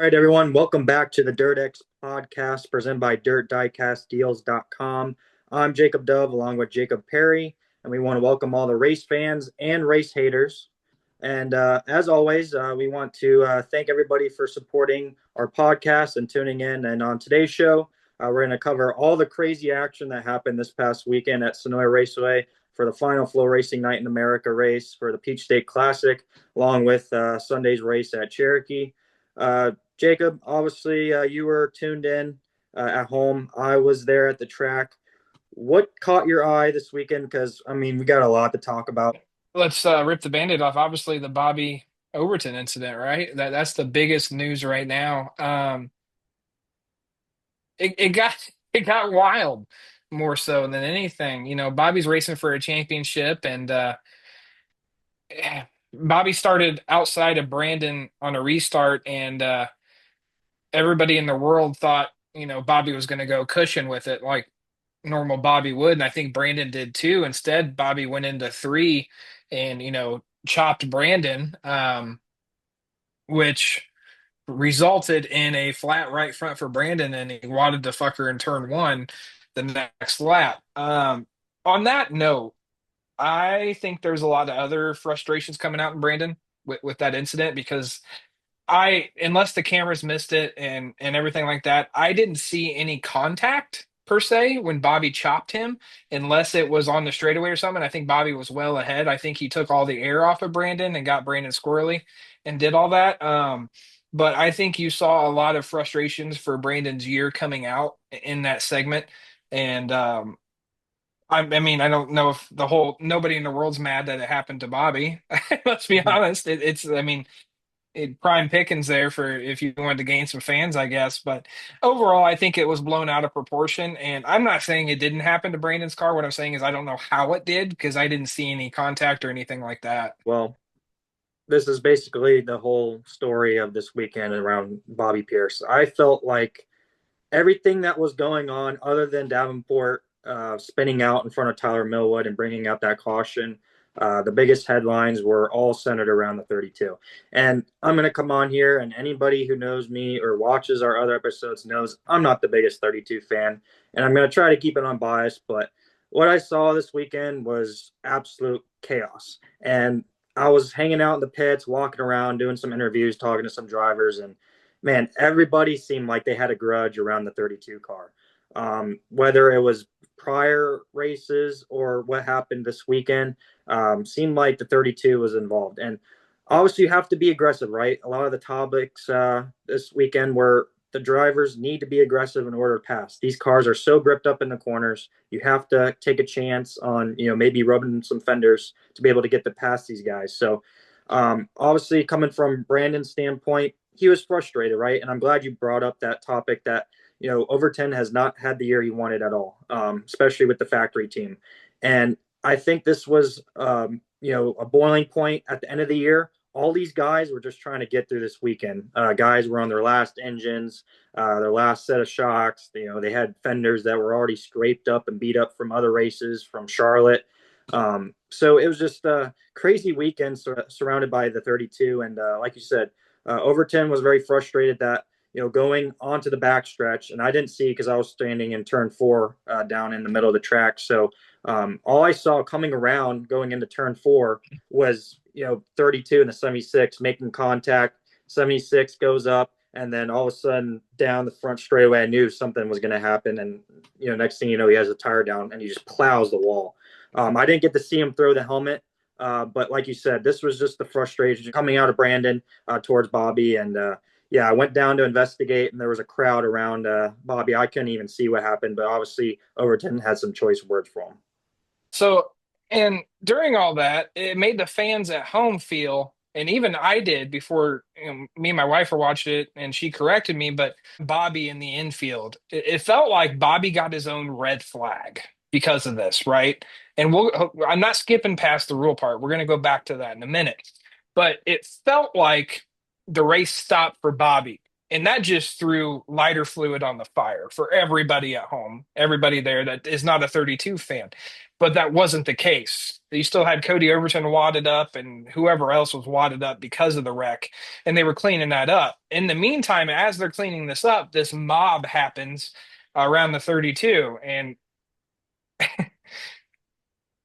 All right, everyone, welcome back to the DirtX podcast presented by DiecastDeals.com. I'm Jacob Dove along with Jacob Perry, and we want to welcome all the race fans and race haters. And as always, we want to thank everybody for supporting our podcast and tuning in. And on today's show, we're going to cover all the crazy action that happened this past weekend at Senoia Raceway for the final Flow Racing Night in America race for the Peach State Classic, along with Sunday's race at Cherokee. Jacob, obviously, you were tuned in at home. I was there at the track. What caught your eye this weekend? Because, I mean, we got a lot to talk about. Let's rip the band-aid off. Obviously, the Bobby Overton incident, right? That's the biggest news right now. It got it got wild more so than anything. Bobby's racing for a championship, and Bobby started outside of Brandon on a restart, and everybody in the world thought Bobby was going to go cushion with it like normal Bobby would, and I think Brandon did too. Instead, Bobby went into three and chopped Brandon, which resulted in a flat right front for Brandon, and he wanted to fuck her in turn one the next lap. On that note, I think there's a lot of other frustrations coming out in Brandon with that incident because unless the cameras missed it and everything like that, I didn't see any contact per se when Bobby chopped him, unless it was on the straightaway or something. I think Bobby was well ahead. I think he took all the air off of Brandon and got Brandon squirrely and did all that. But I think you saw a lot of frustrations for Brandon's year coming out in that segment. And I mean, I don't know if nobody in the world's mad that it happened to Bobby. Let's be Mhm. honest. I mean, prime pickings there for if you wanted to gain some fans, I guess. But overall, I think it was blown out of proportion. And I'm not saying it didn't happen to Brandon's car. What I'm saying is I don't know how it did because I didn't see any contact or anything like that. Well, this is basically the whole story of this weekend around Bobby Pierce. I felt like everything that was going on, other than Davenport spinning out in front of Tyler Millwood and bringing out that caution, the biggest headlines were all centered around the 32. And I'm going to come on here, and anybody who knows me or watches our other episodes knows I'm not the biggest 32 fan, and I'm going to try to keep it unbiased. But what I saw this weekend was absolute chaos. And I was hanging out in the pits, walking around, doing some interviews, talking to some drivers, and man, everybody seemed like they had a grudge around the 32 car. Whether it was prior races or what happened this weekend, seemed like the 32 was involved. And obviously, you have to be aggressive, right? A lot of the topics this weekend were the drivers need to be aggressive in order to pass. These cars are so gripped up in the corners. You have to take a chance on, maybe rubbing some fenders to be able to get to pass these guys. So, obviously, coming from Brandon's standpoint, he was frustrated, right? And I'm glad you brought up that topic that, Overton has not had the year he wanted at all, especially with the factory team. And I think this was, a boiling point at the end of the year. All these guys were just trying to get through this weekend. Guys were on their last engines, their last set of shocks. They had fenders that were already scraped up and beat up from other races from Charlotte. So it was just a crazy weekend surrounded by the 32. And like you said, Overton was very frustrated that going onto the backstretch, and I didn't see because I was standing in turn four down in the middle of the track. So all I saw coming around going into turn four was 32 and the 76 making contact. 76 goes up, and then all of a sudden down the front straightaway, I knew something was going to happen. And next thing you know, he has a tire down and he just plows the wall. I didn't get to see him throw the helmet. But like you said, this was just the frustration coming out of Brandon towards Bobby. And yeah, I went down to investigate, and there was a crowd around Bobby. I couldn't even see what happened, but obviously Overton had some choice words for him. So, and during all that, it made the fans at home feel, and even I did before me and my wife were watching it, and she corrected me, but Bobby in the infield, it felt like Bobby got his own red flag because of this, right? And I'm not skipping past the rule part. We're going to go back to that in a minute. But it felt like the race stopped for Bobby. And that just threw lighter fluid on the fire for everybody at home, everybody there that is not a 32 fan. but that wasn't the case. You still had Cody Overton wadded up and whoever else was wadded up because of the wreck, and they were cleaning that up. In the meantime, as they're cleaning this up, this mob happens around the 32, and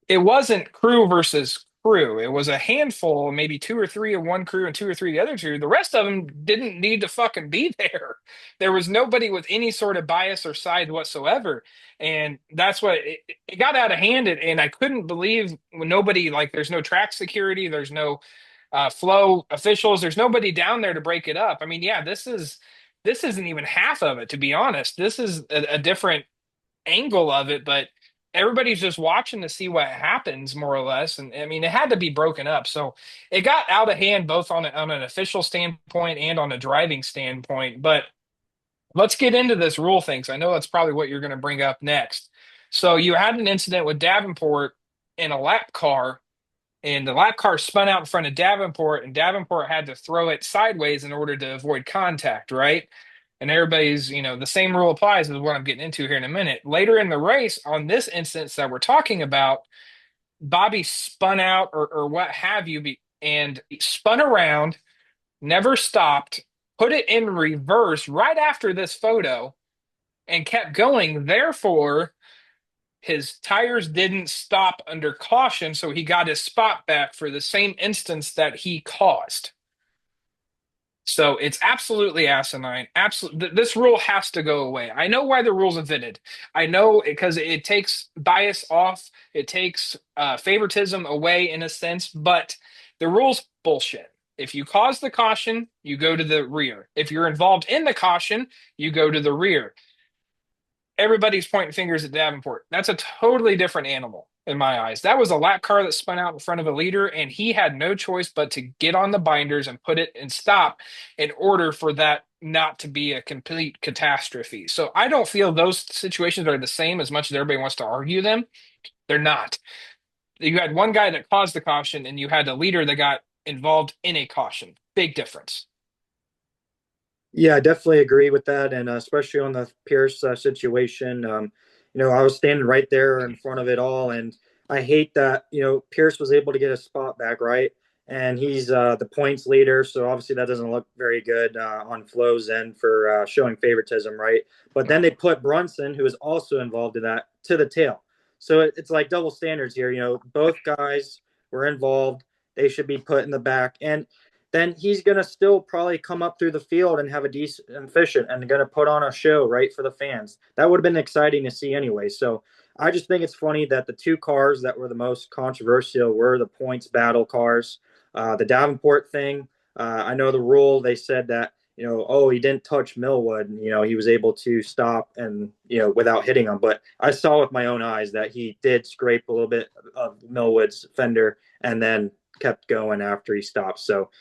it wasn't crew versus crew. It was a handful, maybe two or three of one crew and two or three of the other two. The rest of them didn't need to fucking be there. There was nobody with any sort of bias or side whatsoever. And that's what it got out of hand. And I couldn't believe when nobody, like, there's no track security, there's no flow officials, there's nobody down there to break it up. I mean, yeah, this isn't even half of it, to be honest. This is a different angle of it, but everybody's just watching to see what happens, more or less. And I mean, it had to be broken up. So it got out of hand both on an official standpoint and on a driving standpoint. But let's get into this rule thing. 'Cause I know that's probably what you're going to bring up next. So you had an incident with Davenport in a lap car, and the lap car spun out in front of Davenport, and Davenport had to throw it sideways in order to avoid contact, right? And everybody's, the same rule applies is what I'm getting into here in a minute. Later in the race, on this instance that we're talking about, Bobby spun out or what have you, and he spun around, never stopped, put it in reverse right after this photo, and kept going. Therefore, his tires didn't stop under caution, so he got his spot back for the same instance that he caused. So it's absolutely asinine. Absolutely, this rule has to go away. I know why the rules invented. I know because it takes bias off, it takes favoritism away in a sense, but the rules bullshit. If you cause the caution, you go to the rear. If you're involved in the caution, you go to the rear. Everybody's pointing fingers at Davenport. That's a totally different animal in my eyes. That was a lap car that spun out in front of a leader, and he had no choice but to get on the binders and put it and stop in order for that not to be a complete catastrophe. So I don't feel those situations are the same as much as everybody wants to argue them. They're not. You had one guy that caused the caution, and you had a leader that got involved in a caution. Big difference. Yeah, I definitely agree with that, and especially on the Pierce situation. I was standing right there in front of it all, and I hate that Pierce was able to get a spot back, right, and he's the points leader, so obviously that doesn't look very good on Flo's end for showing favoritism, right? But then they put Brunson, who is also involved in that, to the tail, so it's like double standards here. Both guys were involved; they should be put in the back, and then he's going to still probably come up through the field and have a decent efficient and going to put on a show, right, for the fans. That would have been exciting to see anyway. So I just think it's funny that the two cars that were the most controversial were the points battle cars. The Davenport thing, I know the rule, they said that, oh, he didn't touch Millwood. And, he was able to stop and, without hitting him. But I saw with my own eyes that he did scrape a little bit of Millwood's fender and then kept going after he stopped. So,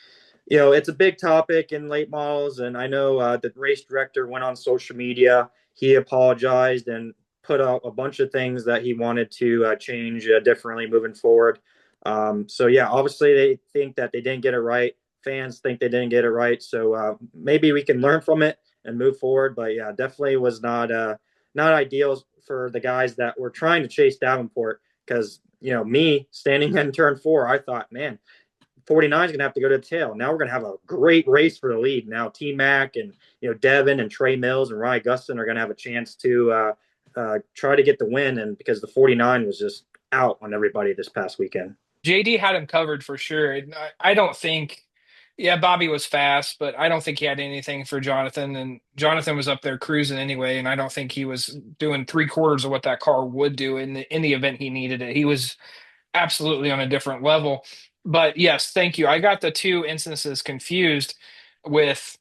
it's a big topic in late models, and I know the race director went on social media. He apologized and put out a bunch of things that he wanted to change differently moving forward. So yeah, obviously they think that they didn't get it right. Fans think they didn't get it right. So maybe we can learn from it and move forward. But yeah, definitely was not ideal for the guys that were trying to chase Davenport. Because me standing in turn 4, I thought, man, 49 is going to have to go to the tail. Now we're going to have a great race for the lead. Now T Mac and Devin and Trey Mills and Ryan Gustin are going to have a chance to try to get the win. And because the 49 was just out on everybody this past weekend. JD had him covered for sure. I don't think, yeah, Bobby was fast, but I don't think he had anything for Jonathan. And Jonathan was up there cruising anyway, and I don't think he was doing three-quarters of what that car would do in the event he needed it. He was absolutely on a different level. But yes, thank you. I got the two instances confused with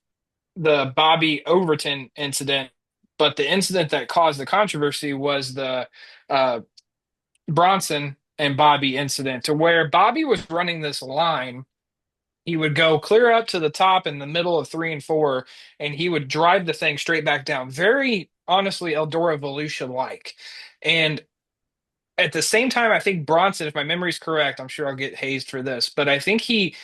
the Bobby Overton incident, but the incident that caused the controversy was the uh, Bronson and Bobby incident, to where Bobby was running this line. He would go clear up to the top in the middle of 3 and 4, and he would drive the thing straight back down. Very honestly, Eldora Volusia like. And at the same time, I think Bronson, if my memory's correct, I'm sure I'll get hazed for this, but I think he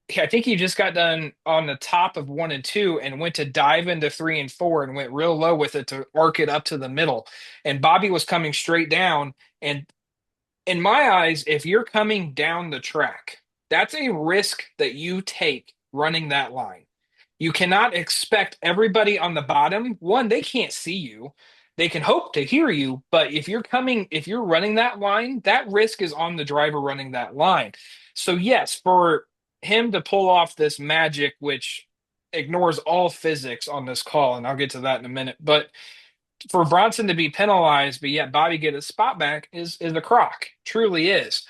just got done on the top of 1 and 2 and went to dive into 3 and 4 and went real low with it to arc it up to the middle. And Bobby was coming straight down, and in my eyes, if you're coming down the track, that's a risk that you take running that line. You cannot expect everybody on the bottom. One, they can't see you. They can hope to hear you, but if you're running that line, that risk is on the driver running that line. So, yes, for him to pull off this magic, which ignores all physics on this call, and I'll get to that in a minute, but for Bronson to be penalized, but yet Bobby get his spot back is a crock. Truly is.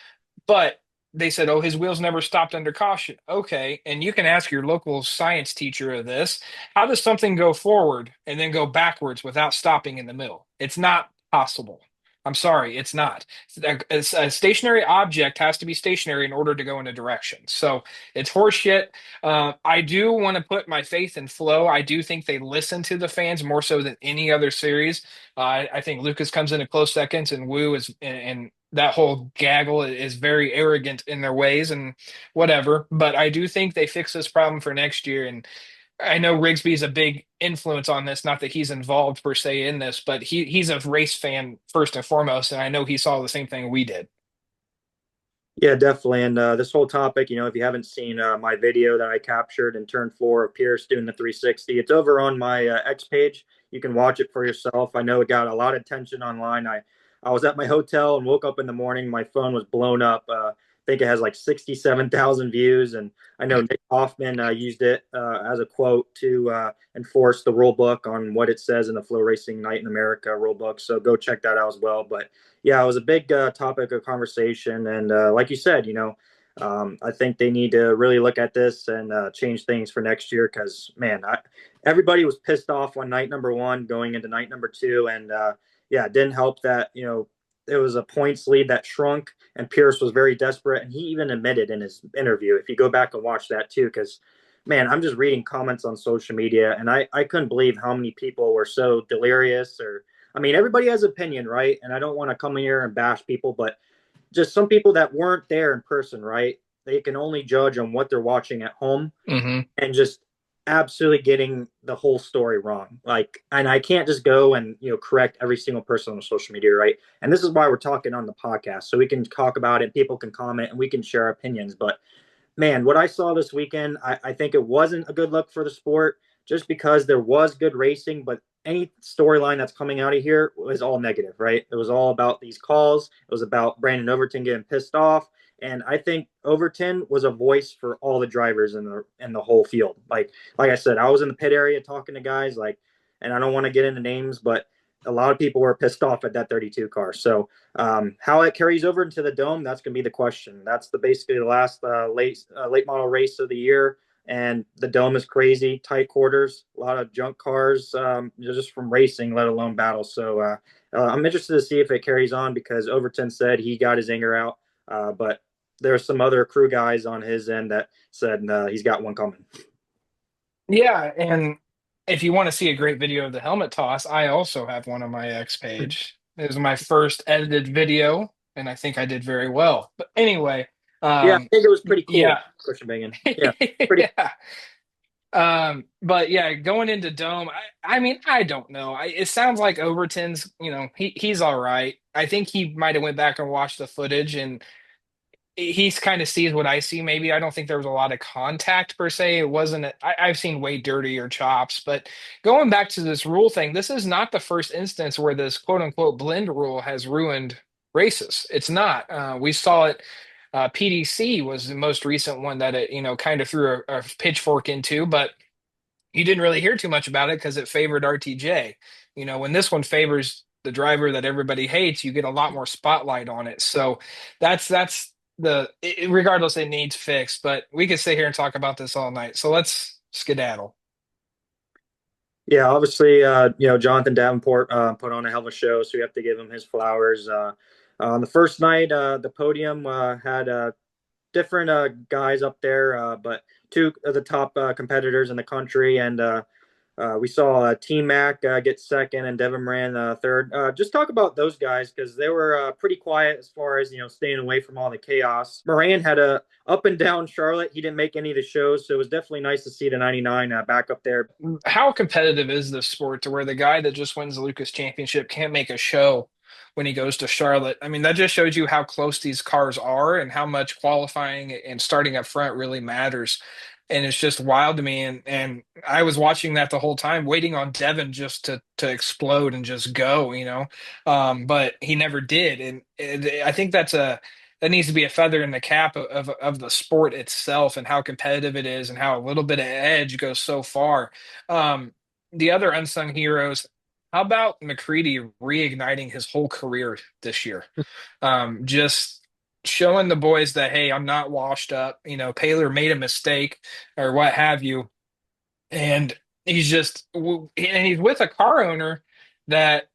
But they said, oh, his wheels never stopped under caution. Okay, and you can ask your local science teacher of this. How does something go forward and then go backwards without stopping in the middle? It's not possible. I'm sorry, it's not. A stationary object has to be stationary in order to go in a direction. So it's horseshit. I do want to put my faith in Flow. I do think they listen to the fans more so than any other series. I think Lucas comes in a close seconds, and Wu is, and that whole gaggle is very arrogant in their ways and whatever. But I do think they fix this problem for next year. And I know Rigsby is a big influence on this. Not that he's involved per se in this, but he's a race fan first and foremost, and I know he saw the same thing we did. Yeah, definitely. And this whole topic, if you haven't seen my video that I captured in turn four of Pierce doing the 360, it's over on my X page. You can watch it for yourself. I know it got a lot of attention online. I was at my hotel and woke up in the morning. My phone was blown up. I think it has like 67,000 views. And I know Nick Hoffman used it as a quote to enforce the rule book on what it says in the Flow Racing Night in America rule book. So go check that out as well. But yeah, it was a big topic of conversation. And like you said, I think they need to really look at this and change things for next year because, man, everybody was pissed off on night number one going into night number two. And yeah, it didn't help that, it was a points lead that shrunk and Pierce was very desperate. And he even admitted in his interview, if you go back and watch that too, because, man, I'm just reading comments on social media and I couldn't believe how many people were so delirious or, I mean, everybody has opinion, right? And I don't want to come here and bash people, but just some people that weren't there in person, right? They can only judge on what they're watching at home Hmm. and just absolutely getting the whole story wrong. Like, and I can't just go and, correct every single person on social media, right? And this is why we're talking on the podcast. So we can talk about it, people can comment, and we can share opinions. But man, what I saw this weekend, I think it wasn't a good look for the sport just because there was good racing, but any storyline that's coming out of here was all negative, right? It was all about these calls. It was about Brandon Overton getting pissed off. And I think Overton was a voice for all the drivers in the whole field. Like I said, I was in the pit area talking to guys and I don't want to get into names, but a lot of people were pissed off at that 32 car. So how it carries over into the dome, that's going to be the question. That's basically the last late model race of the year, and the dome is crazy, tight quarters, a lot of junk cars, just from racing, let alone battle. So I'm interested to see if it carries on because Overton said he got his anger out, but there's some other crew guys on his end that said he's got one coming. Yeah, and if you want to see a great video of the helmet toss, I also have one on my X page. It was my first edited video, and I think I did very well. But anyway, Yeah, I think it was pretty cool. yeah. CushnBangn. Yeah, pretty. Yeah. But yeah, going into Dome, I mean, I don't know. It sounds like Overton's, he's all right. I think he might have went back and watched the footage, and he's kind of sees what I see. Maybe I don't think there was a lot of contact per se. It wasn't. I've seen way dirtier chops. But going back to this rule thing, this is not the first instance where this quote unquote blend rule has ruined races. It's not. We saw it. PDC was the most recent one that it kind of threw a pitchfork into, but you didn't really hear too much about it because it favored RTJ. When this one favors the driver that everybody hates, you get a lot more spotlight on it. So that's regardless, it needs fixed. But we could sit here and talk about this all night. So let's skedaddle. Yeah, obviously, Jonathan Davenport put on a hell of a show, so we have to give him his flowers. On the first night, the podium had different guys up there, but two of the top competitors in the country, and we saw T Mac get second and Devin Moran third. Just talk about those guys because they were pretty quiet as far as staying away from all the chaos. Moran had a up and down Charlotte. He didn't make any of the shows, so it was definitely nice to see the 99 back up there. How competitive is this sport to where the guy that just wins the Lucas Championship can't make a show? when he goes to Charlotte. I mean, that just shows you how close these cars are and how much qualifying and starting up front really matters. And it's just wild to me. And I was watching that the whole time, waiting on Devin just to explode and just go, you know. But he never did. And I think that needs to be a feather in the cap of the sport itself and how competitive it is and how a little bit of edge goes so far. The other unsung heroes, how about McCready reigniting his whole career this year? Just showing the boys that, hey, I'm not washed up. You know, Paler made a mistake or what have you. And and he's with a car owner that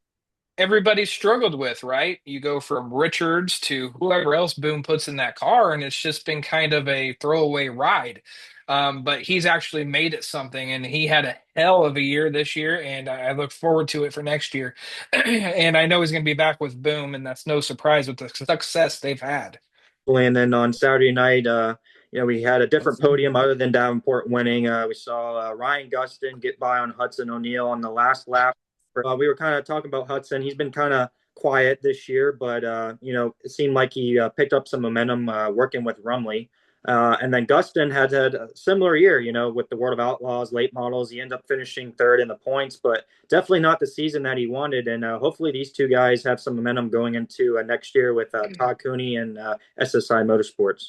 everybody struggled with, right? You go from Richards to whoever else Boone puts in that car, and it's just been kind of a throwaway ride. But he's actually made it something, and he had a hell of a year this year, and I look forward to it for next year. And I know he's going to be back with Boom, and that's no surprise with the success they've had. And then on Saturday night, we had a different podium other than Davenport winning. We saw Ryan Gustin get by on Hudson O'Neill on the last lap. We were kind of talking about Hudson. He's been kind of quiet this year, but it seemed like he picked up some momentum working with Rumley. And then Gustin had a similar year, with the World of Outlaws, late models. He ended up finishing third in the points, but definitely not the season that he wanted. And hopefully these two guys have some momentum going into next year with Todd Cooney and SSI Motorsports.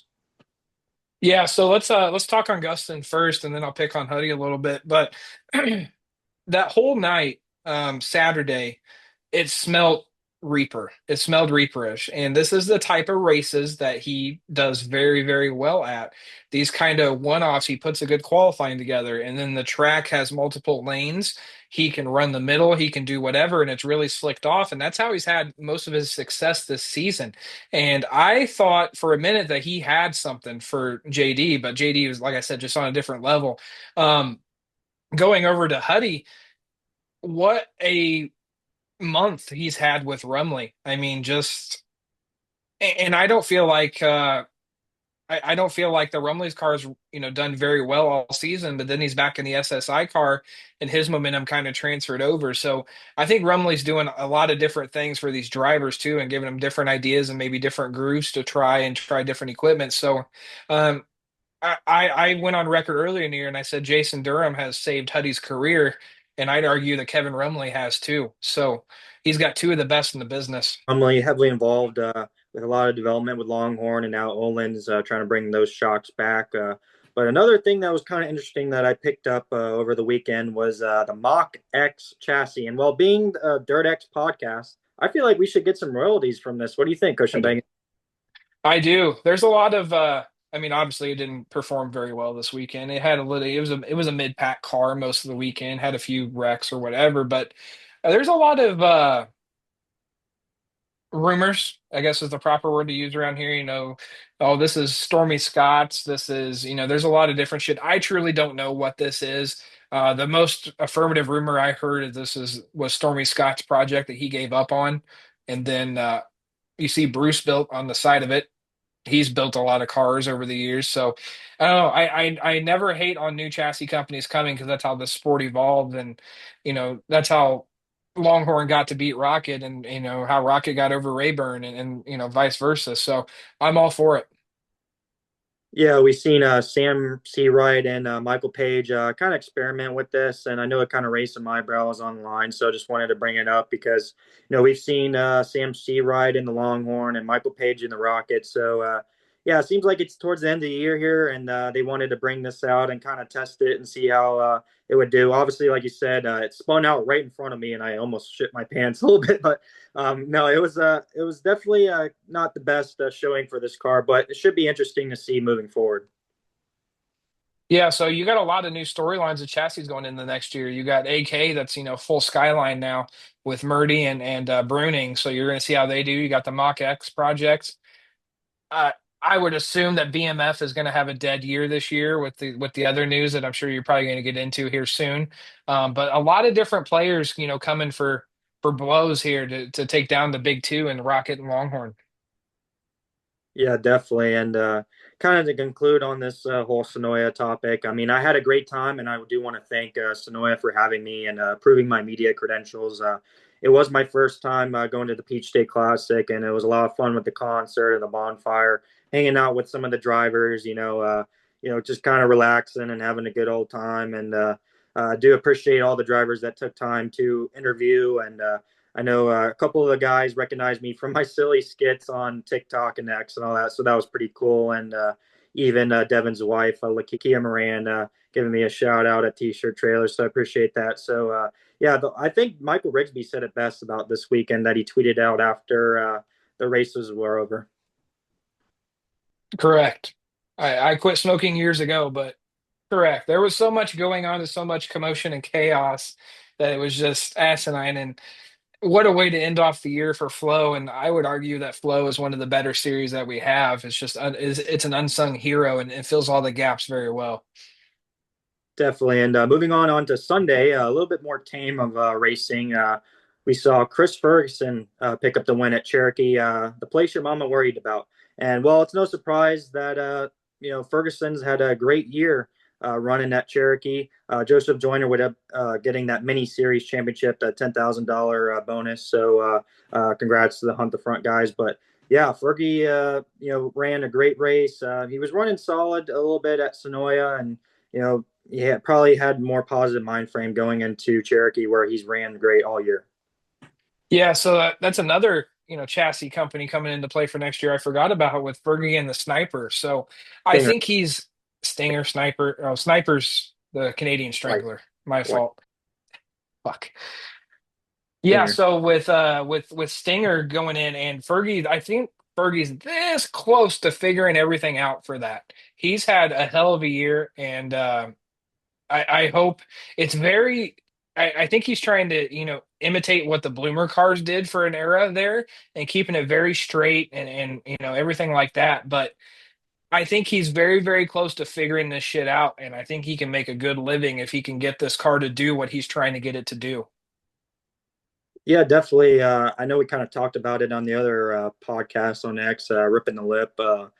Yeah, so let's talk on Gustin first, and then I'll pick on Huddy a little bit. But that whole night, Saturday, it smelled Reaper. It smelled Reaperish. And this is the type of races that he does very, very well at. These kind of one-offs, he puts a good qualifying together. And then the track has multiple lanes. He can run the middle, he can do whatever, and it's really slicked off. And that's how he's had most of his success this season. And I thought for a minute that he had something for JD, but JD was, like I said, just on a different level. Um, Going over to Huddy, what a month he's had with Rumley. I mean, just and I don't feel like I don't feel like the Rumley's car's done very well all season, but then he's back in the SSI car and his momentum kind of transferred over. So I think Rumley's doing a lot of different things for these drivers too, and giving them different ideas and maybe different grooves to try different equipment. So um, I went on record earlier in the year and I said Jason Durham has saved Huddy's career, and I'd argue that Kevin Rumley has too. So he's got two of the best in the business. I'm like heavily involved with a lot of development with Longhorn and now Olin's trying to bring those shocks back. But another thing that was kind of interesting that I picked up over the weekend was the Mach X chassis. And while being a Dirt X podcast, I feel like we should get some royalties from this. What do you think, CushnBangn? I do. There's a lot of I mean, obviously it didn't perform very well this weekend. It was a mid-pack car most of the weekend, had a few wrecks or whatever, but there's a lot of rumors, I guess is the proper word to use around here. Oh, this is Stormy Scott's. This is, there's a lot of different shit. I truly don't know what this is. The most affirmative rumor I heard is was Stormy Scott's project that he gave up on, and then you see Bruce built on the side of it. He's built a lot of cars over the years, so I don't know. I never hate on new chassis companies coming because that's how the sport evolved, and that's how Longhorn got to beat Rocket, and how Rocket got over Rayburn, and vice versa. So I'm all for it. Yeah, we've seen Sam Seawright and Michael Page kind of experiment with this, and I know it kind of raised some eyebrows online. So I just wanted to bring it up because we've seen Sam Seawright in the Longhorn and Michael Page in the Rocket. So yeah, it seems like it's towards the end of the year here, and they wanted to bring this out and kind of test it and see how it would do. Obviously, like you said, it spun out right in front of me, and I almost shit my pants a little bit, but no, it was definitely not the best showing for this car, but it should be interesting to see moving forward. Yeah, so you got a lot of new storylines of chassis going in the next year. You got AK that's full Skyline now with Murdy and Bruning, so you're going to see how they do. You got the Mach X projects. Uh, I would assume that BMF is going to have a dead year this year with the other news that I'm sure you're probably going to get into here soon. But a lot of different players, coming for blows here to take down the big two and Rocket and Longhorn. Yeah, definitely. And kind of to conclude on this whole Senoia topic, I mean, I had a great time, and I do want to thank Senoia for having me and proving my media credentials. It was my first time going to the Peach State Classic, and it was a lot of fun with the concert and the bonfire, hanging out with some of the drivers. Just kind of relaxing and having a good old time. And I do appreciate all the drivers that took time to interview and. I know a couple of the guys recognized me from my silly skits on TikTok and X and all that, so that was pretty cool. And even Devin's wife, Lakia Moran, giving me a shout out at T-shirt Trailer, so I appreciate that. So yeah, I think Michael Rigsby said it best about this weekend that he tweeted out after the races were over. Correct. I quit smoking years ago, but correct. There was so much going on and so much commotion and chaos that it was just asinine. And what a way to end off the year for Flo. And I would argue that Flo is one of the better series that we have. It's just it's an unsung hero and it fills all the gaps very well. Definitely. And moving on to Sunday, a little bit more tame of racing. We saw Chris Ferguson pick up the win at Cherokee, the place your mama worried about. And well, it's no surprise that Ferguson's had a great year running at Cherokee. Joseph Joyner would up getting that mini series championship, that $10,000 bonus. So congrats to the Hunt the Front guys. But yeah, Fergie, ran a great race. He was running solid a little bit at Senoia, and yeah, probably had more positive mind frame going into Cherokee, where he's ran great all year. Yeah, so that's another, chassis company coming into play for next year. I forgot about it with Fergie and the Sniper. So I Stinger, think he's Stinger, Sniper. Oh, Sniper's the Canadian white, Strangler. My white, fault. Fuck. Yeah, Stinger. so with Stinger going in and Fergie, I think Fergie's this close to figuring everything out for that. He's had a hell of a year, and I hope it's very. I think he's trying to imitate what the Bloomer cars did for an era there, and keeping it very straight and everything like that. But I think he's very very close to figuring this shit out, and I think he can make a good living if he can get this car to do what he's trying to get it to do. Yeah, definitely. I know we kind of talked about it on the other podcast on X, Ripping the Lip.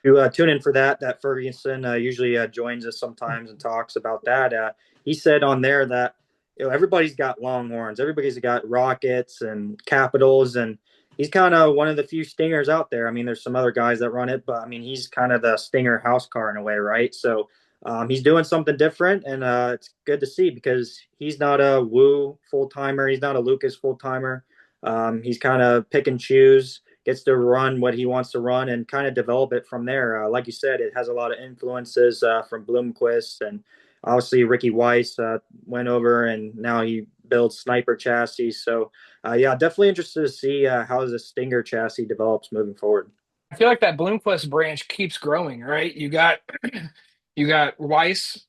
You tune in for that. That Ferguson usually joins us sometimes and talks about that. He said on there that everybody's got Longhorns, everybody's got Rockets and Capitals, and he's kind of one of the few Stingers out there. I mean, there's some other guys that run it, but I mean, he's kind of the Stinger house car in a way, right? So he's doing something different, and it's good to see because he's not a Woo full timer. He's not a Lucas full timer. He's kind of pick and choose, gets to run what he wants to run, and kind of develop it from there. Like you said, it has a lot of influences from Bloomquist, and obviously Ricky Weiss went over, and now he builds Sniper chassis. So yeah, definitely interested to see how the Stinger chassis develops moving forward. I feel like that Bloomquist branch keeps growing, right? You got you got Weiss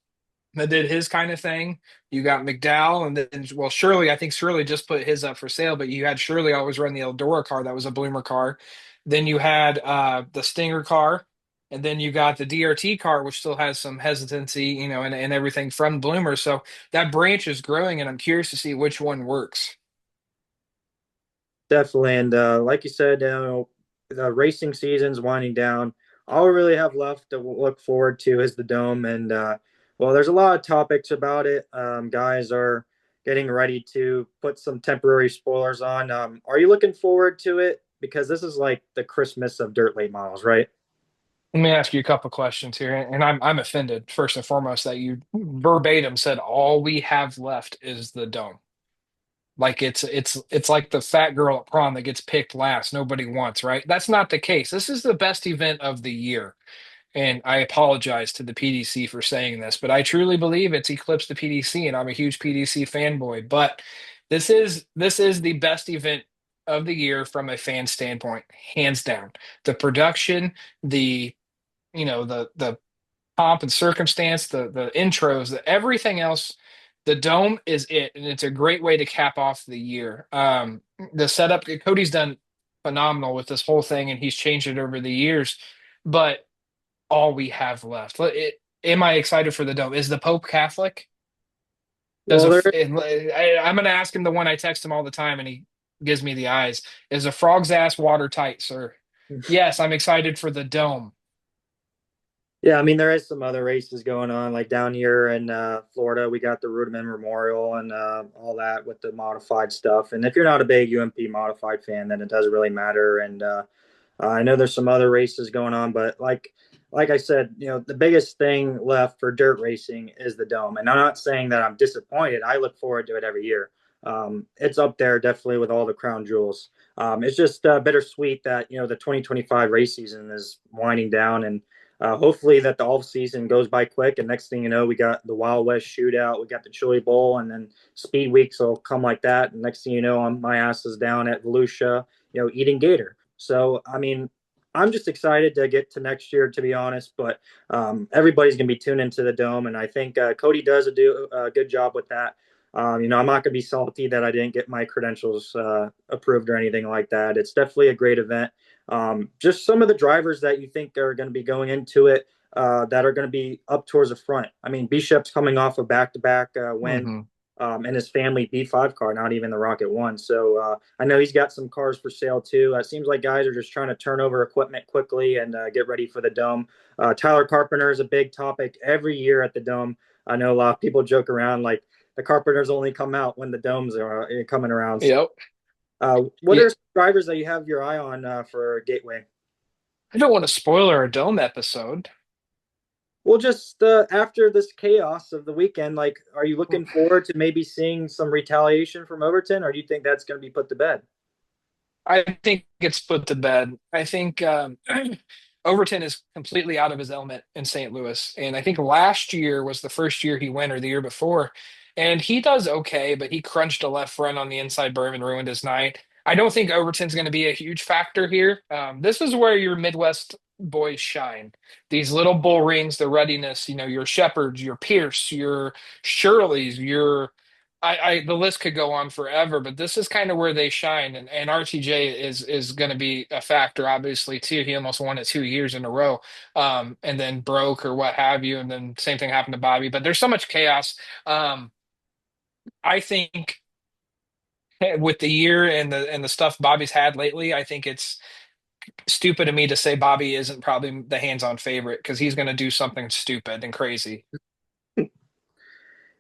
that did his kind of thing. You got McDowell, and then well, Shirley. I think Shirley just put his up for sale, but you had Shirley always run the Eldora car that was a Bloomer car. Then you had the Stinger car, and then you got the DRT car, which still has some hesitancy, and everything from Bloomer. So that branch is growing, and I'm curious to see which one works. Definitely, and like you said, the racing season's winding down. All we really have left to look forward to is the Dome, and well, there's a lot of topics about it. Guys are getting ready to put some temporary spoilers on. Are you looking forward to it? Because this is like the Christmas of dirt late models, right? Let me ask you a couple questions here, and I'm offended first and foremost that you verbatim said all we have left is the dome. Like it's like the fat girl at prom that gets picked last, nobody wants, right? That's not the case. This is the best event of the year. And I apologize to the PDC for saying this, but I truly believe it's eclipsed the PDC, and I'm a huge PDC fanboy. But this is the best event of the year from a fan standpoint, hands down. The production, the the pomp and circumstance, the intros, everything else. The dome is it, and it's a great way to cap off the year. The setup, Cody's done phenomenal with this whole thing, and he's changed it over the years. But all we have left, am I excited for the dome? Is the Pope Catholic? Well, there I'm going to ask him the one I text him all the time, and he gives me the eyes. Is a frog's ass watertight, sir? Yes, I'm excited for the dome. Yeah, I mean there is some other races going on, like down here in Florida. We got the Ruderman Memorial and all that with the modified stuff. And if you're not a big UMP modified fan, then it doesn't really matter. And I know there's some other races going on, but like I said, the biggest thing left for dirt racing is the dome. And I'm not saying that I'm disappointed. I look forward to it every year. It's up there definitely with all the crown jewels. It's just bittersweet that the 2025 race season is winding down, and hopefully that the off season goes by quick. And next thing you know, we got the Wild West Shootout, we got the Chili Bowl, and then Speed Weeks will come like that. And next thing you know, my ass is down at Volusia, eating gator. So I mean, I'm just excited to get to next year, to be honest. But everybody's going to be tuned into the dome, and I think Cody does a good job with that. I'm not going to be salty that I didn't get my credentials approved or anything like that. It's definitely a great event. Just some of the drivers that you think are going to be going into it that are going to be up towards the front. I mean, Bishop's coming off a back-to-back win, Hmm. and his family B5 car, not even the Rocket One. So I know he's got some cars for sale too. It seems like guys are just trying to turn over equipment quickly and get ready for the dome. Tyler Carpenter is a big topic every year at the dome. I know a lot of people joke around like the Carpenters only come out when the domes are coming around. So, Yep. what Yeah. are some drivers that you have your eye on for Gateway? I don't want to spoiler a dome episode. Well, just after this chaos of the weekend, like, are you looking forward to maybe seeing some retaliation from Overton, or do you think that's going to be put to bed? I think it's put to bed. I think Overton is completely out of his element in St. Louis. And I think last year was the first year he went, or the year before. And he does okay, but he crunched a left front on the inside berm and ruined his night. I don't think Overton's going to be a huge factor here. This is where your Midwest boys shine. These little bull rings, the readiness, your Shepherds, your Pierce, your Shirleys, the list could go on forever, but this is kind of where they shine, and RTJ is going to be a factor, obviously too. He almost won it 2 years in a row, and then broke or what have you, and then same thing happened to Bobby. But there's so much chaos. Um, I think with the year and the stuff Bobby's had lately, I think it's stupid of me to say Bobby isn't probably the hands-on favorite because he's going to do something stupid and crazy.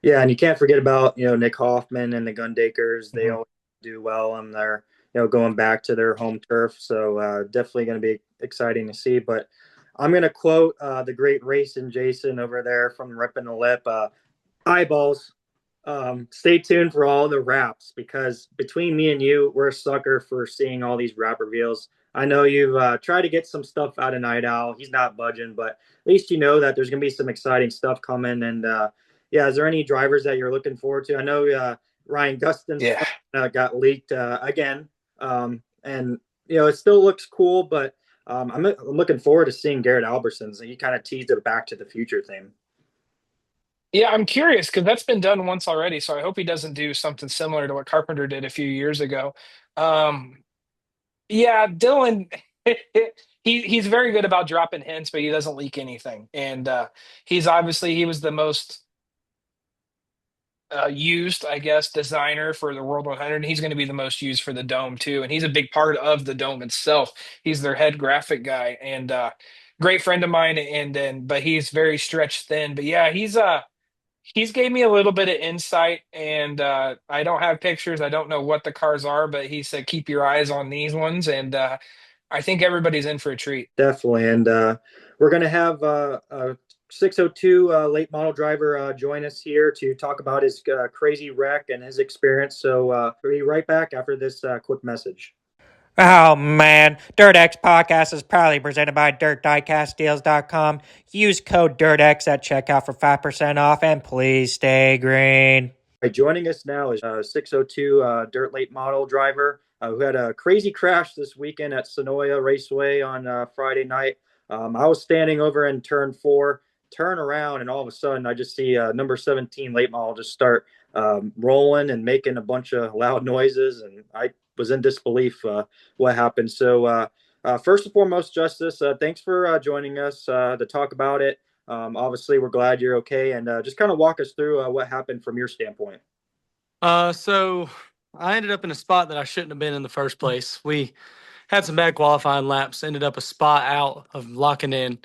Yeah, and you can't forget about Nick Hoffman and the Gundakers. They Mhm. all do well on their going back to their home turf. So definitely going to be exciting to see. But I'm going to quote the great Racing Jason over there from Ripping the Lip. Eyeballs. Stay tuned for all the raps because between me and you, we're a sucker for seeing all these rap reveals. I know you've tried to get some stuff out of Night Owl. He's not budging, but at least you know that there's going to be some exciting stuff coming. And yeah, is there any drivers that you're looking forward to? I know Ryan Gustin's Yeah. plan got leaked again, and it still looks cool, but I'm looking forward to seeing Garrett Alberson's. He kind of teased a Back to the Future theme. Yeah, I'm curious because that's been done once already. So I hope he doesn't do something similar to what Carpenter did a few years ago. Um, yeah, Dylan, he's very good about dropping hints, but he doesn't leak anything. And he was the most used, I guess, designer for the World 100. And he's going to be the most used for the Dome too. And he's a big part of the Dome itself. He's their head graphic guy and great friend of mine. But he's very stretched thin. But yeah, he's gave me a little bit of insight, and I don't have pictures. I don't know what the cars are, but he said keep your eyes on these ones, and I think everybody's in for a treat. Definitely. And we're going to have a 602 late model driver join us here to talk about his crazy wreck and his experience. So we'll be right back after this quick message. Oh man, Dirt X Podcast is proudly presented by DirtDiecastDeals.com. Use code DirtX at checkout for 5% off, and please stay green. Right, joining us now is 602 dirt late model driver who had a crazy crash this weekend at Senoia Raceway on Friday night. I was standing over in turn four, turn around, and all of a sudden I just see number 17 late model just start rolling and making a bunch of loud noises. And I was in disbelief what happened. So, first and foremost, Justice, thanks for joining us to talk about it. Obviously, we're glad you're okay, and just kind of walk us through what happened from your standpoint. So I ended up in a spot that I shouldn't have been in the first place. We had some bad qualifying laps, ended up a spot out of locking in.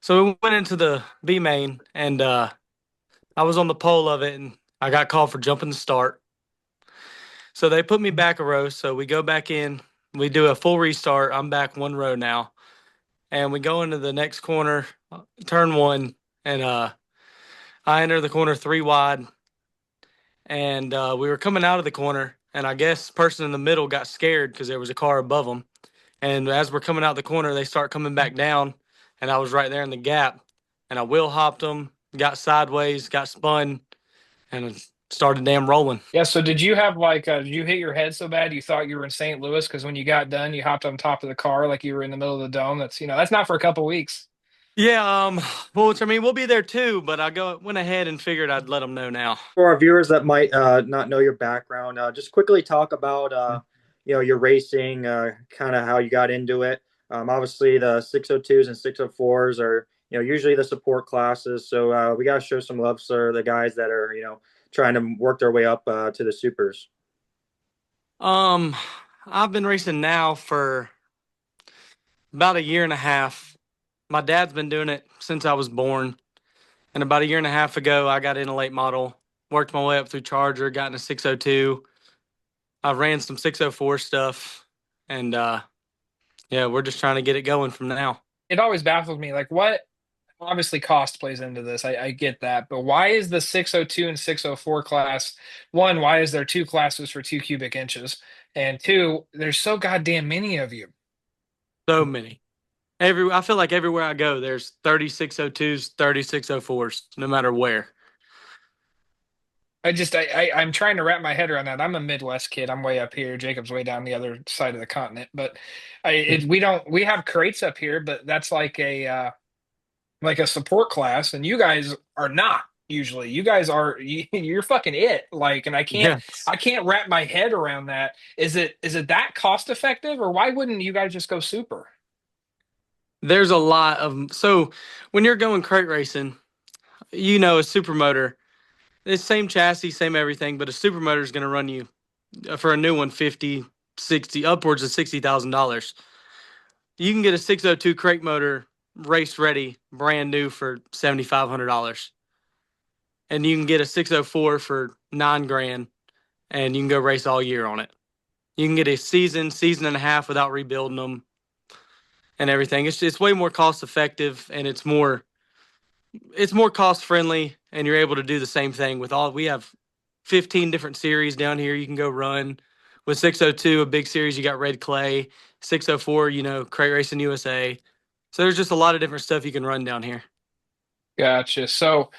So we went into the B main, and I was on the pole of it, and I got called for jumping the start. So they put me back a row. So we go back in, we do a full restart. I'm back one row now, and we go into the next corner, turn one, and I enter the corner 3 wide, and we were coming out of the corner, and I guess the person in the middle got scared because there was a car above them. And as we're coming out the corner, they start coming back down, and I was right there in the gap, and I wheel hopped them, got sideways, got spun, and started damn rolling. Yeah, so did you have like did you hit your head so bad you thought you were in St. Louis because when you got done you hopped on top of the car like you were in the middle of the dome? That's that's not for a couple weeks. Yeah, well, I mean, we'll be there too, but went ahead and figured I'd let them know now. For our viewers that might not know your background, just quickly talk about your racing, kind of how you got into it. Obviously, the 602s and 604s are usually the support classes, so we got to show some love for the guys that are trying to work their way up to the supers. Um, I've been racing now for about a year and a half. My dad's been doing it since I was born. And about a year and a half ago, I got in a late model, worked my way up through Charger, got in a 602. I ran some 604 stuff. And yeah, we're just trying to get it going from now. It always baffles me like what obviously cost plays into this. I get that, but why is the 602 and 604 class one, why is there two classes for 2 cubic inches? And two, there's so goddamn many of you. So many. I feel like everywhere I go, there's 3602s, 3604s, no matter where. I'm trying to wrap my head around that. I'm a Midwest kid. I'm way up here. Jacob's way down the other side of the continent. But we have crates up here, but that's like a support class, and you guys are not usually. You guys are you're fucking it. Like, and Yes. I can't wrap my head around that. Is it that cost effective, or why wouldn't you guys just go super? There's a lot of so when you're going crate racing, a supermotor, it's same chassis, same everything, but a supermotor is going to run you for a new one 50, 60, upwards of $60,000. You can get a 602 crate motor race ready, brand new for $7,500. And you can get a 604 for 9 grand and you can go race all year on it. You can get a season and a half without rebuilding them and everything. It's way more cost effective, and it's more cost friendly, and you're able to do the same thing with all. We have 15 different series down here you can go run. With 602, a big series, you got Red Clay. 604, Crate Racing USA. So there's just a lot of different stuff you can run down here. Gotcha. So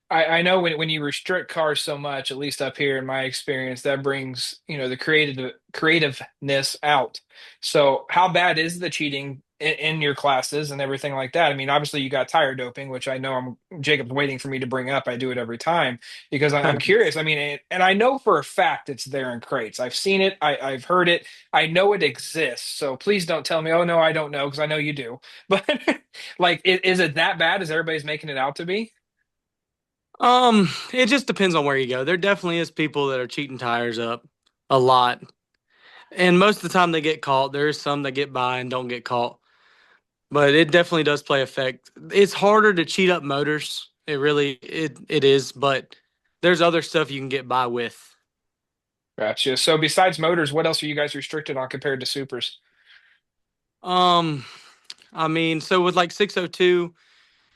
I know when you restrict cars so much, at least up here in my experience, that brings, the creativeness out. So how bad is the cheating in your classes and everything like that? I mean, obviously you got tire doping, which I know Jacob's waiting for me to bring up. I do it every time because I'm curious. I mean, and I know for a fact it's there in crates. I've seen it. I've heard it. I know it exists. So please don't tell me, oh no, I don't know, because I know you do. But like, is it that bad as everybody's making it out to be? It just depends on where you go. There definitely is people that are cheating tires up a lot. And most of the time they get caught. There is some that get by and don't get caught. But it definitely does play effect. It's harder to cheat up motors. It is, but there's other stuff you can get by with. Gotcha. So besides motors, what else are you guys restricted on compared to supers? Um, I mean, so with like 602,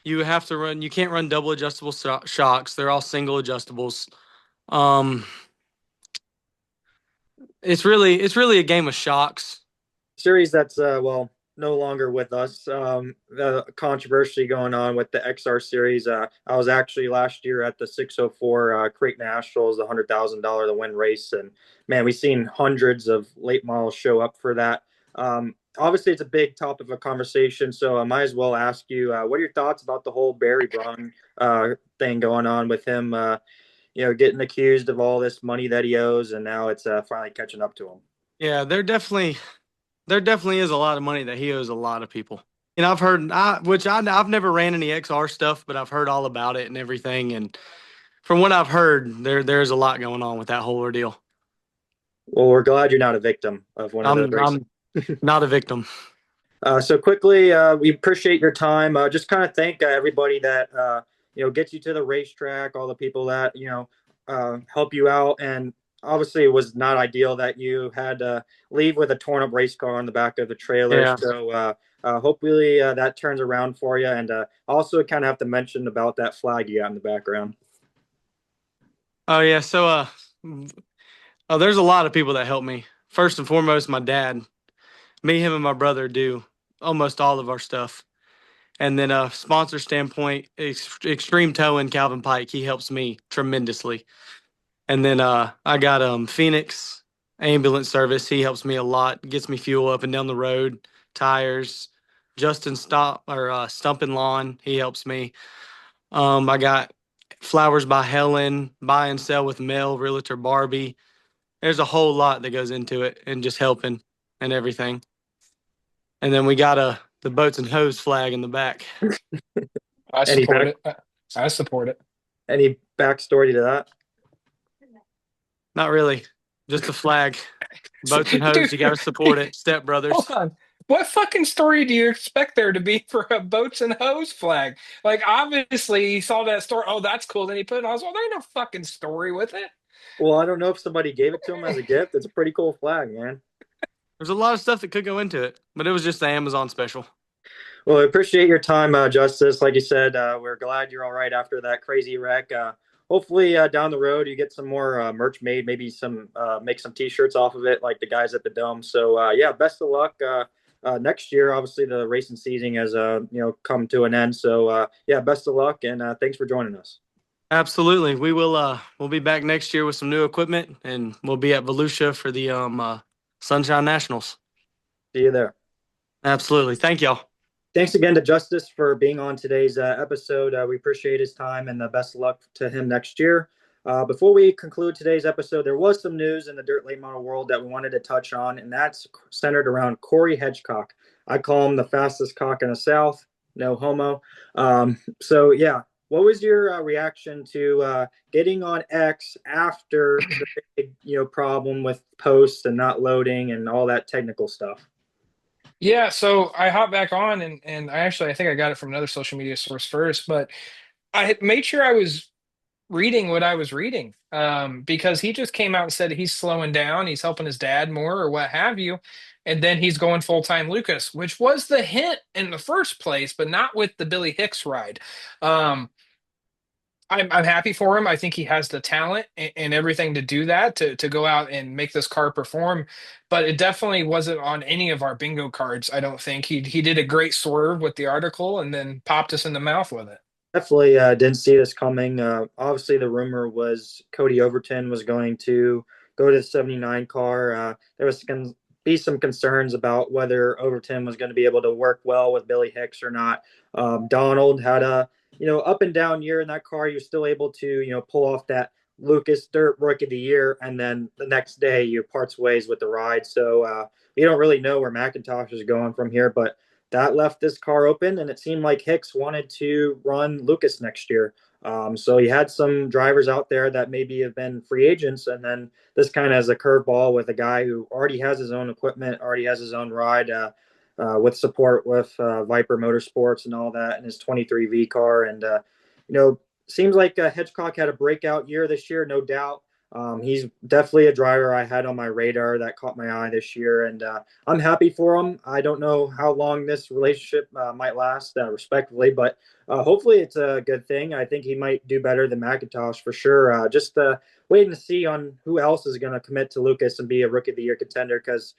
you can't run double adjustable shocks. They're all single adjustables. Um, it's really a game of shocks. Series that's no longer with us. The controversy going on with the XR series. I was actually last year at the 604 Crate Nationals, the $100,000 to win race, and man, we've seen hundreds of late models show up for that. Obviously, it's a big topic of conversation, so I might as well ask you, what are your thoughts about the whole Barry Braun thing going on with him? Getting accused of all this money that he owes, and now it's finally catching up to him. Yeah, there definitely is a lot of money that he owes a lot of people. And I've never ran any XR stuff, but I've heard all about it and everything. And from what I've heard, there's a lot going on with that whole ordeal. Well, we're glad you're not a victim of one of those I'm races. I'm not a victim. So quickly, we appreciate your time. Just kind of thank everybody that gets you to the racetrack, all the people that help you out, and obviously it was not ideal that you had to leave with a torn up race car on the back of the trailer. Yeah. So hopefully that turns around for you. And also kind of have to mention about that flag you got in the background. Oh yeah. So there's a lot of people that help me. First and foremost, my dad. Me, him, and my brother do almost all of our stuff. And then sponsor standpoint, Extreme Towing, Calvin Pike, he helps me tremendously. And then I got Phoenix Ambulance Service. He helps me a lot, gets me fuel up and down the road, tires. Justin Stump and Lawn, he helps me. I got Flowers by Helen, Buy and Sell with Mel, Realtor Barbie. There's a whole lot that goes into it and just helping and everything. And then we got the boats and hose flag in the back. I Any support back it. I support it. any backstory to that? Not really, just the flag. Boats and hose, Dude, you got to support it. Step hold Brothers. on. What fucking story do you expect there to be for a boats and hose flag? Like, obviously, he saw that story. Oh, that's cool. Then he put it on. I was, well, there ain't no fucking story with it. Well, I don't know if somebody gave it to him as a gift. It's a pretty cool flag, man. There's a lot of stuff that could go into it, but it was just the Amazon special. Well, I appreciate your time, Justice. Like you said, we're glad you're all right after that crazy wreck. Hopefully, down the road, you get some more merch made, maybe some make some T-shirts off of it, like the guys at the Dome. So, yeah, best of luck next year. Obviously, the racing season has come to an end. So, yeah, best of luck, and thanks for joining us. Absolutely. We will we'll be back next year with some new equipment and we'll be at Volusia for the Sunshine Nationals. See you there. Absolutely. Thank y'all. Thanks again to Justice for being on today's episode. We appreciate his time and the best of luck to him next year. Before we conclude today's episode, there was some news in the dirt late model world that we wanted to touch on, and that's centered around Cory Hedgecock. I call him the fastest cock in the South. No homo. So, yeah, what was your reaction to getting on X after the big, problem with posts and not loading and all that technical stuff? Yeah, so I hopped back on and I think I got it from another social media source first, but I had made sure I was reading what I was reading because he just came out and said he's slowing down, he's helping his dad more or what have you, and then he's going full time Lucas, which was the hint in the first place, but not with the Billy Hicks ride. Um, I'm happy for him. I think he has the talent and everything to do that to go out and make this car perform. But it definitely wasn't on any of our bingo cards. I don't think he did a great swerve with the article and then popped us in the mouth with it. Definitely didn't see this coming. Obviously, the rumor was Cody Overton was going to go to the 79 car. There was going to be some concerns about whether Overton was going to be able to work well with Billy Hicks or not. Donald had a up and down year in that car. He was still able to pull off that Lucas Dirt Rookie of the Year, and then the next day you parts ways with the ride. So you don't really know where McIntosh is going from here, but that left this car open, and it seemed like Hicks wanted to run Lucas next year. So he had some drivers out there that maybe have been free agents, and then this kind of has a curveball with a guy who already has his own equipment, already has his own ride with support with Viper Motorsports and all that, and his 23V car. And seems like Hedgecock had a breakout year this year, no doubt. He's definitely a driver I had on my radar that caught my eye this year, and I'm happy for him. I don't know how long this relationship might last, respectively, but hopefully it's a good thing. I think he might do better than McIntosh for sure. Just waiting to see on who else is going to commit to Lucas and be a Rookie of the Year contender because,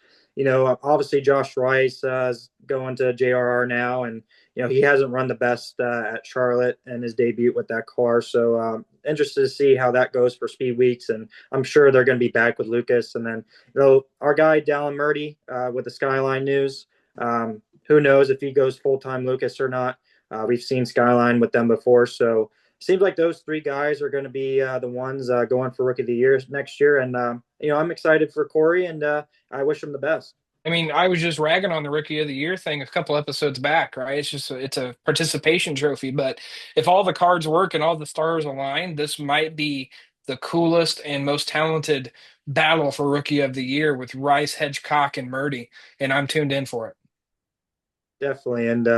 obviously Josh Rice is going to JRR now, and he hasn't run the best at Charlotte in his debut with that car. So interested to see how that goes for Speed Weeks, and I'm sure they're going to be back with Lucas. And then our guy Dallin Murdy with the Skyline News. Who knows if he goes full time Lucas or not? We've seen Skyline with them before, so seems like those three guys are going to be the ones going for Rookie of the Year next year. And I'm excited for Cory, and I wish him the best. I mean, I was just ragging on the Rookie of the Year thing a couple episodes back, right? It's a participation trophy, but if all the cards work and all the stars align, this might be the coolest and most talented battle for Rookie of the Year with Rice, Hedgecock, and Murdy, and I'm tuned in for it. Definitely. And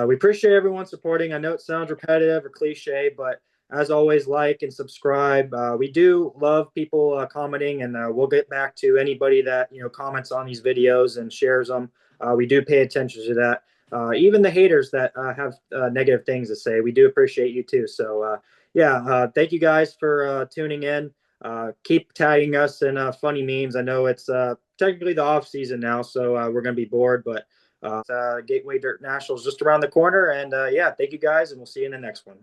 we appreciate everyone supporting. I know it sounds repetitive or cliche, but as always, like and subscribe. We do love people commenting, and we'll get back to anybody that comments on these videos and shares them. We do pay attention to that. Even the haters that have negative things to say, we do appreciate you too. So yeah, thank you guys for tuning in. Keep tagging us in funny memes. I know it's technically the off season now, so we're gonna be bored, but Gateway Dirt Nationals just around the corner. And yeah, thank you guys, and we'll see you in the next one.